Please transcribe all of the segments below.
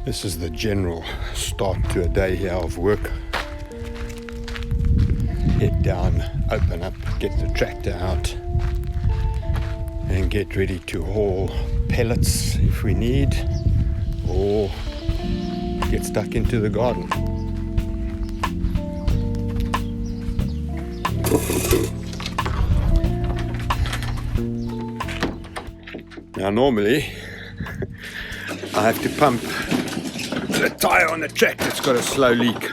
This is the general start to a day here of work. Head down, open up, get the tractor out and get ready to haul pellets if we need, or get stuck into the garden. Now normally I have to pump the tire on the tractor. It's got a slow leak.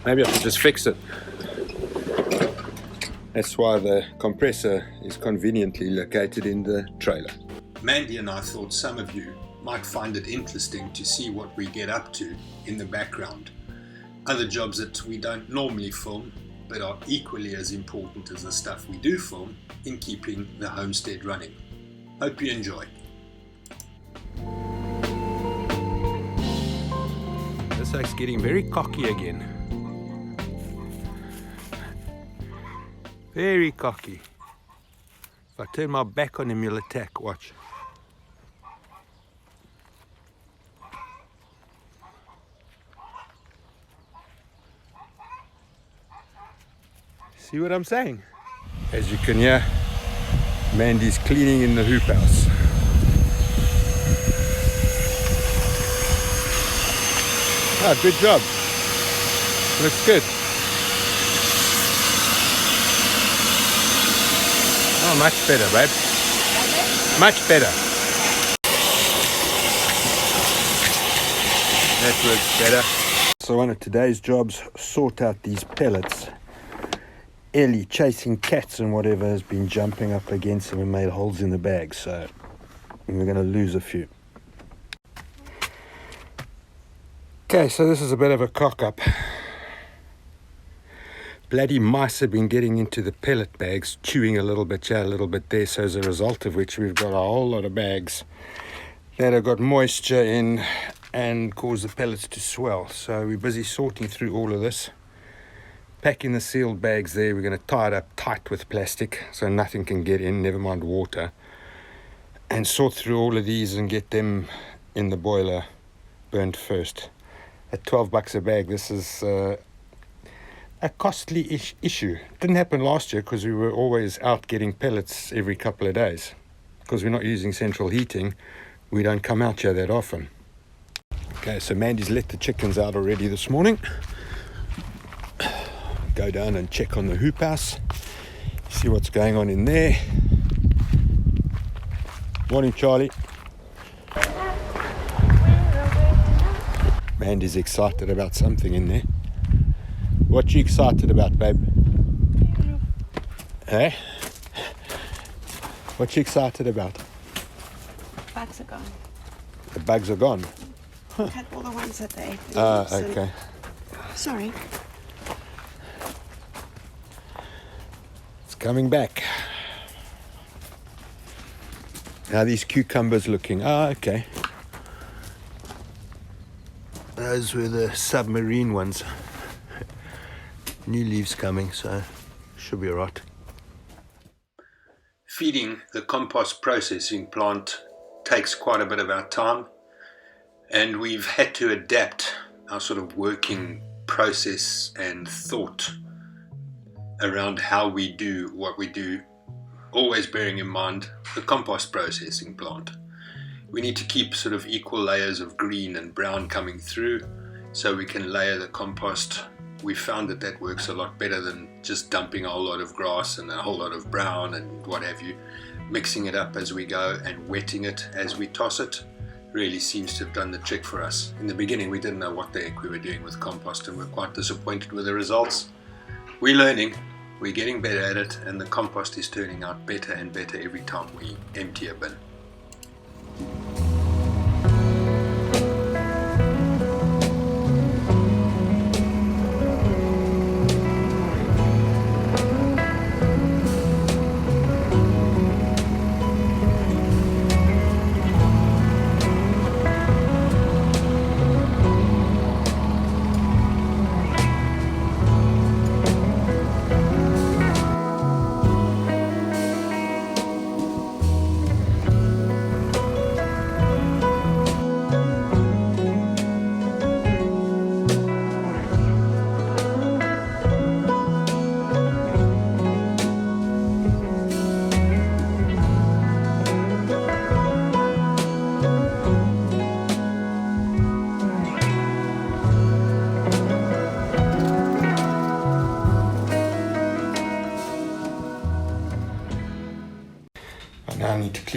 Maybe I should just fix it. That's why the compressor is conveniently located in the trailer. Mandy and I thought some of you might find it interesting to see what we get up to in the background. Other jobs that we don't normally film, but are equally as important as the stuff we do film in keeping the homestead running. Hope you enjoy. This oak's getting very cocky again. Very cocky. If I turn my back on him, he'll attack. Watch. See what I'm saying? As you can hear, Mandy's cleaning in the hoop house. Ah, good job. Looks good. Oh, much better, babe. Much better. That works better. So one of today's jobs, sort out these pellets. Ellie, chasing cats and whatever, has been jumping up against them and made holes in the bag, so we're going to lose a few. Okay, so this is a bit of a cock-up. Bloody mice have been getting into the pellet bags, chewing a little bit here, a little bit there, so as a result of which we've got a whole lot of bags that have got moisture in and cause the pellets to swell. So we're busy sorting through all of this. Packing the sealed bags there, we're going to tie it up tight with plastic so nothing can get in, never mind water. And sort through all of these and get them in the boiler burnt first. At $12 a bag, this is a costly issue. It didn't happen last year because we were always out getting pellets every couple of days. Because we're not using central heating, we don't come out here that often. Okay, so Mandy's let the chickens out already this morning. Go down and check on the hoop house, see what's going on in there. Morning, Charlie. Mandy's excited about something in there. What you excited about, babe? Eh? What you excited about? Bugs are gone. The bugs are gone? Huh. Had all the ones that they ate. Ah, okay. Sorry. It's coming back. How are these cucumbers looking? Ah, okay. Those were the submarine ones. New leaves coming, so should be alright. Feeding the compost processing plant takes quite a bit of our time, and we've had to adapt our sort of working process and thought around how we do what we do, always bearing in mind the compost processing plant. We need to keep sort of equal layers of green and brown coming through so we can layer the compost. We found that that works a lot better than just dumping a whole lot of grass and a whole lot of brown and what have you. Mixing it up as we go and wetting it as we toss it really seems to have done the trick for us. In the beginning we didn't know what the heck we were doing with compost and we're quite disappointed with the results. We're learning, we're getting better at it, and the compost is turning out better and better every time we empty a bin.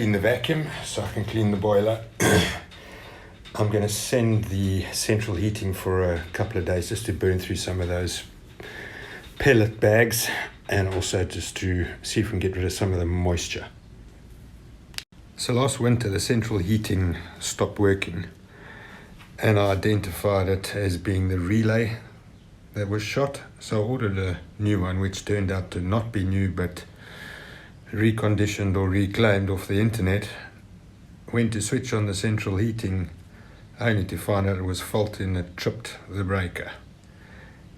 clean the vacuum so I can clean the boiler. I'm going to send the central heating for a couple of days just to burn through some of those pellet bags, and also just to see if we can get rid of some of the moisture. So last winter the central heating stopped working, and I identified it as being the relay that was shot. So I ordered a new one, which turned out to not be new but reconditioned or reclaimed off the internet. Went to switch on the central heating only to find out it was faulty and it tripped the breaker.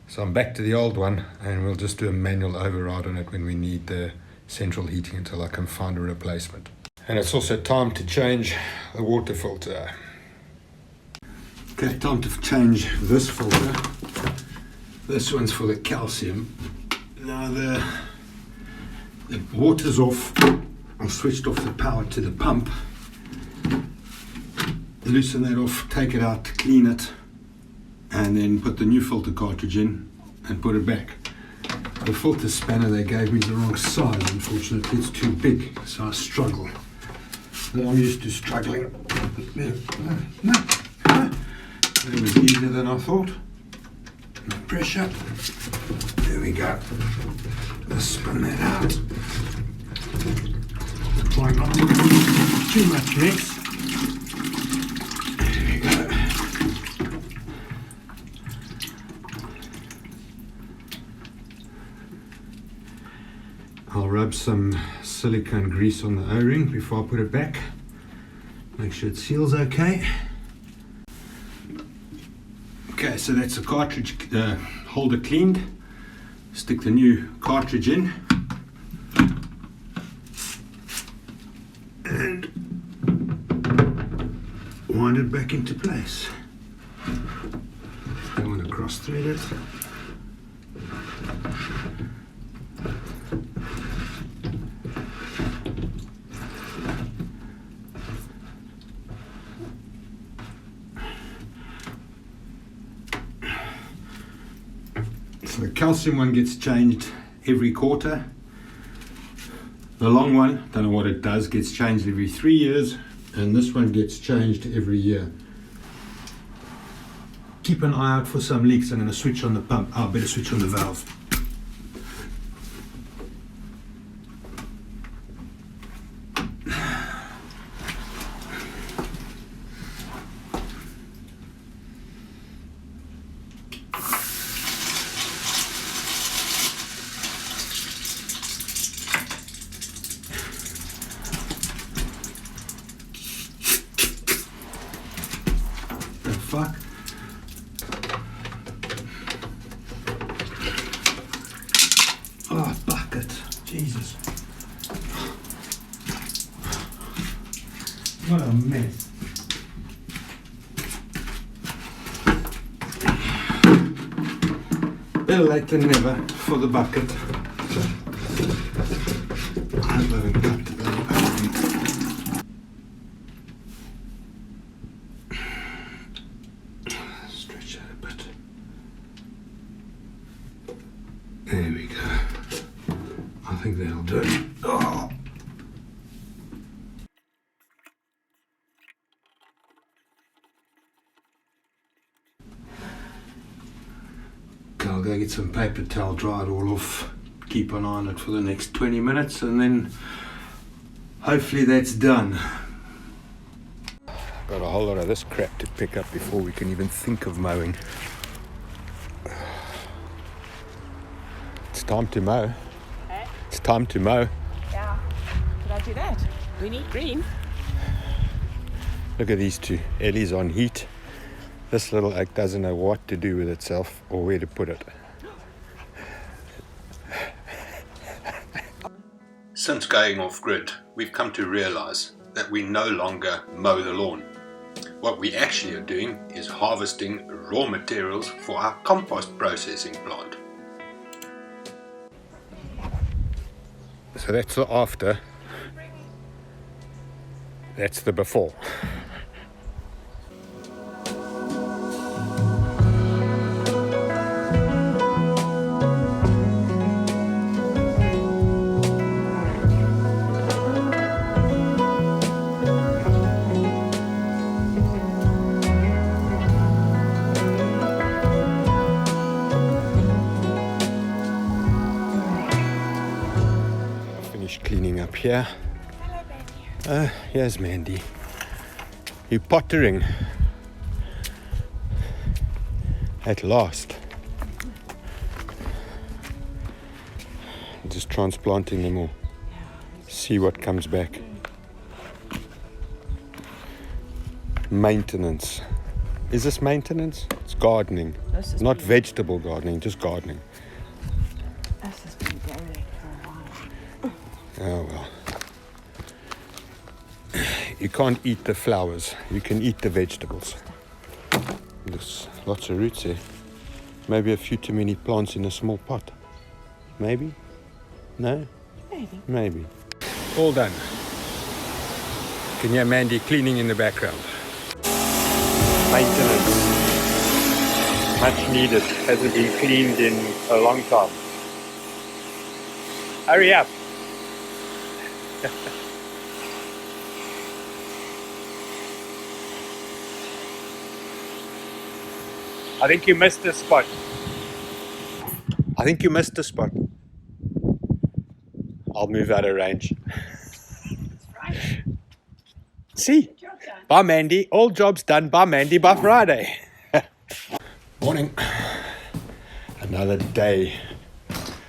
So I'm back to the old one, and we'll just do a manual override on it when we need the central heating until I can find a replacement. And it's also time to change the water filter. Okay, time to change this filter. This one's for the calcium. Now the water's off. I switched off the power to the pump. Loosen that off, take it out, clean it, and then put the new filter cartridge in and put it back. The filter spanner they gave me is the wrong size, unfortunately. It's too big, so I struggle. But I'm used to struggling. It was easier than I thought. No pressure. There we go. Let's spin that out. Try not to put too much mix. There we go. I'll rub some silicone grease on the O-ring before I put it back. Make sure it seals okay. Okay, so that's the cartridge holder cleaned. Stick the new cartridge in. And wind it back into place. Don't want to cross thread it. So the calcium one gets changed every quarter. The long one, don't know what it does, gets changed every 3 years, and this one gets changed every year. Keep an eye out for some leaks. I'm going to switch on the pump. I better switch on the valve. Fuck. Oh, bucket. Jesus. What a mess. Better late than never for the bucket. I hope I haven't cut the stretch out a bit. There we go. I think that'll do it. Oh. Okay, I'll go get some paper towel, dry it all off, keep an eye on it for the next 20 minutes, and then hopefully that's done. Got a whole lot of this crap to pick up before we can even think of mowing. It's time to mow. Okay. It's time to mow. Yeah. Did I do that? We need green. Look at these two. Ellie's on heat. This little oak doesn't know what to do with itself or where to put it. Since going off grid, we've come to realize that we no longer mow the lawn. What we actually are doing is harvesting raw materials for our compost processing plant. So that's the after, that's the before. here. Hello, Mandy. Here's Mandy. You're pottering. At last. Just transplanting them all. See what comes back. Maintenance. Is this maintenance? It's gardening. Not vegetable gardening, just gardening. This has been going for a while. Oh well. You can't eat the flowers. You can eat the vegetables. There's lots of roots here. Maybe a few too many plants in a small pot. Maybe? No? Maybe. Maybe. All done. Can you hear Mandy cleaning in the background? Maintenance. Much needed. Hasn't been cleaned in a long time. Hurry up. I think you missed a spot. I'll move out of range. Right. See? Job done. By Mandy. All jobs done by Mandy by Friday. Morning. Another day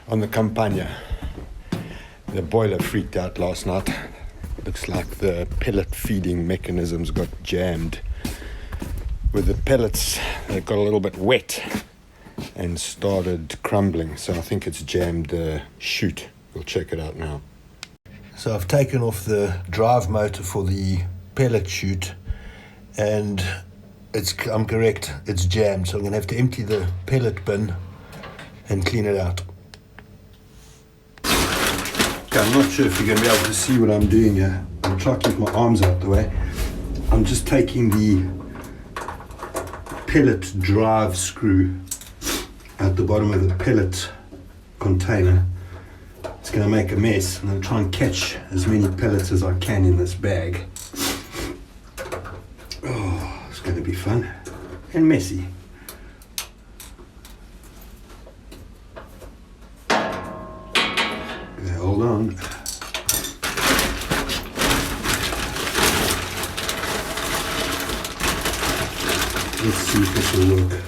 on the Campagna. The boiler freaked out last night. Looks like the pellet feeding mechanisms got jammed. With the pellets, they got a little bit wet and started crumbling. So I think it's jammed the chute. We'll check it out now. So I've taken off the drive motor for the pellet chute, and I'm correct, it's jammed. So I'm going to have to empty the pellet bin and clean it out. Okay, I'm not sure if you're going to be able to see what I'm doing here. I'll try to keep my arms out the way. I'm just taking the pellet drive screw at the bottom of the pellet container. It's going to make a mess, and I'll try and catch as many pellets as I can in this bag. Oh, it's going to be fun and messy. Okay, hold on. Let's see if this will work.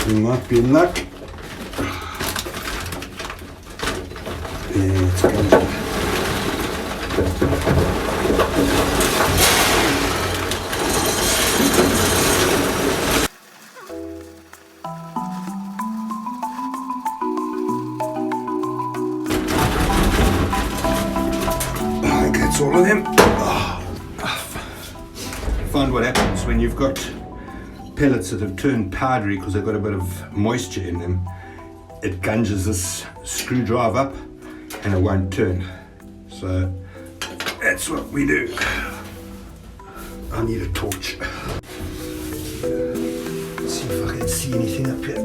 We might be in luck. Yeah, it's going. Okay, it's all of them. Find what happens when you've got pellets that have turned powdery because they've got a bit of moisture in them. It gunges this screwdriver up and it won't turn. So that's what we do. I need a torch. Let's see if I can see anything up here.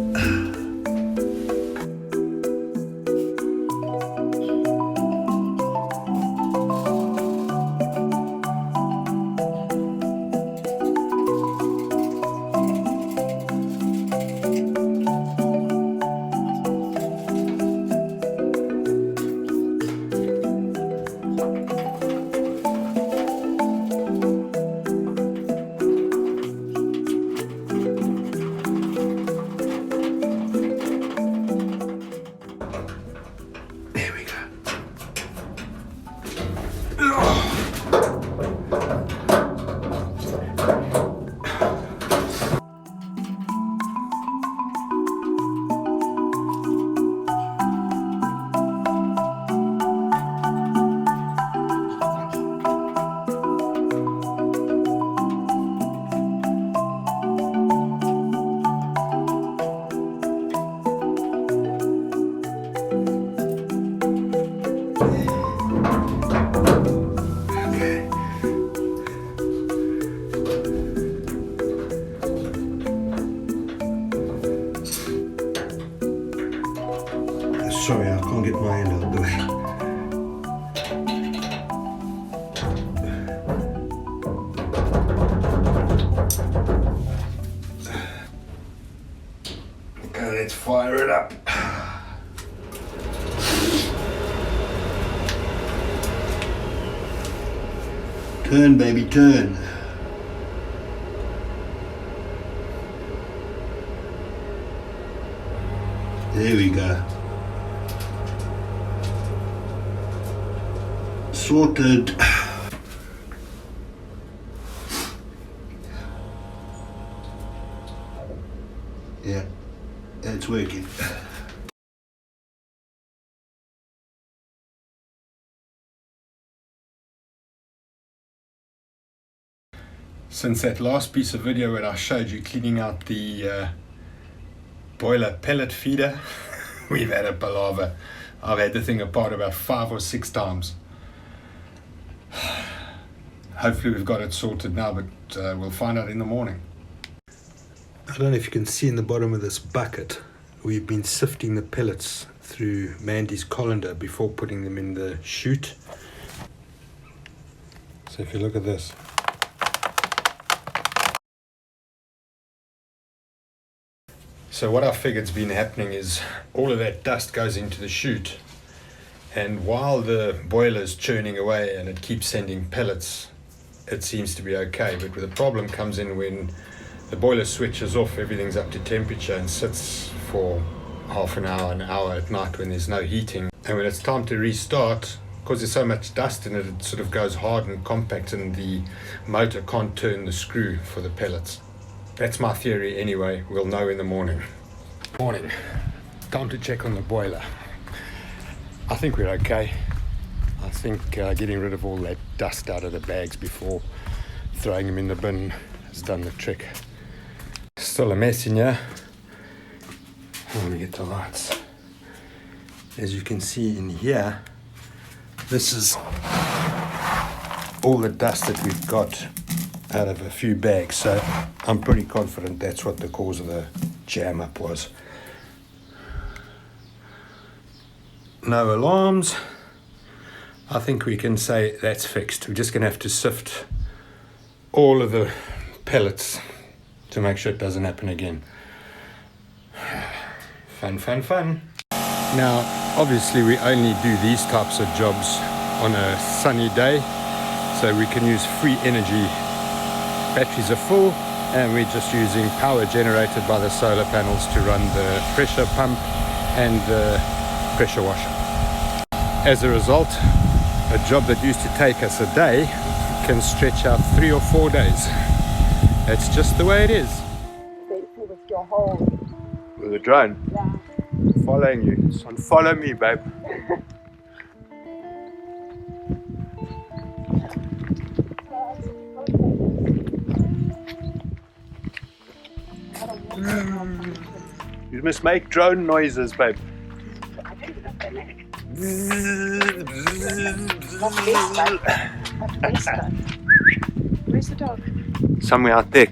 Sorry, I can't get my hand out of the way. Okay, let's fire it up. Turn, baby, turn. There we go. Sorted. Yeah, it's working. Since that last piece of video where I showed you cleaning out the boiler pellet feeder, we've had a palaver. I've had the thing apart about 5 or 6 times. Hopefully we've got it sorted now, but we'll find out in the morning. I don't know if you can see in the bottom of this bucket, we've been sifting the pellets through Mandy's colander before putting them in the chute. So if you look at this, so what I figured's been happening is all of that dust goes into the chute, and while the boiler's churning away and it keeps sending pellets, it seems to be okay. But the problem comes in when the boiler switches off, everything's up to temperature and sits for half an hour at night when there's no heating. And when it's time to restart, because there's so much dust in it, it sort of goes hard and compact and the motor can't turn the screw for the pellets. That's my theory anyway. We'll know in the morning. Morning. Time to check on the boiler. I think we're okay. I think getting rid of all that dust out of the bags before throwing them in the bin has done the trick. Still a mess in here. Let me get the lights. As you can see in here, this is all the dust that we've got out of a few bags, so I'm pretty confident that's what the cause of the jam up was. No alarms. I think we can say that's fixed. We're just going to have to sift all of the pellets to make sure it doesn't happen again. Fun, fun, fun. Now, obviously we only do these types of jobs on a sunny day, so we can use free energy. Batteries are full and we're just using power generated by the solar panels to run the pressure pump and the pressure washer. As a result, a job that used to take us a day can stretch out 3 or 4 days. That's just the way it is. With your hole. With a drone? Yeah. Following you. So follow me, babe. You must make drone noises, babe. I don't know their neck. Not this, but Where's the dog? Somewhere out there.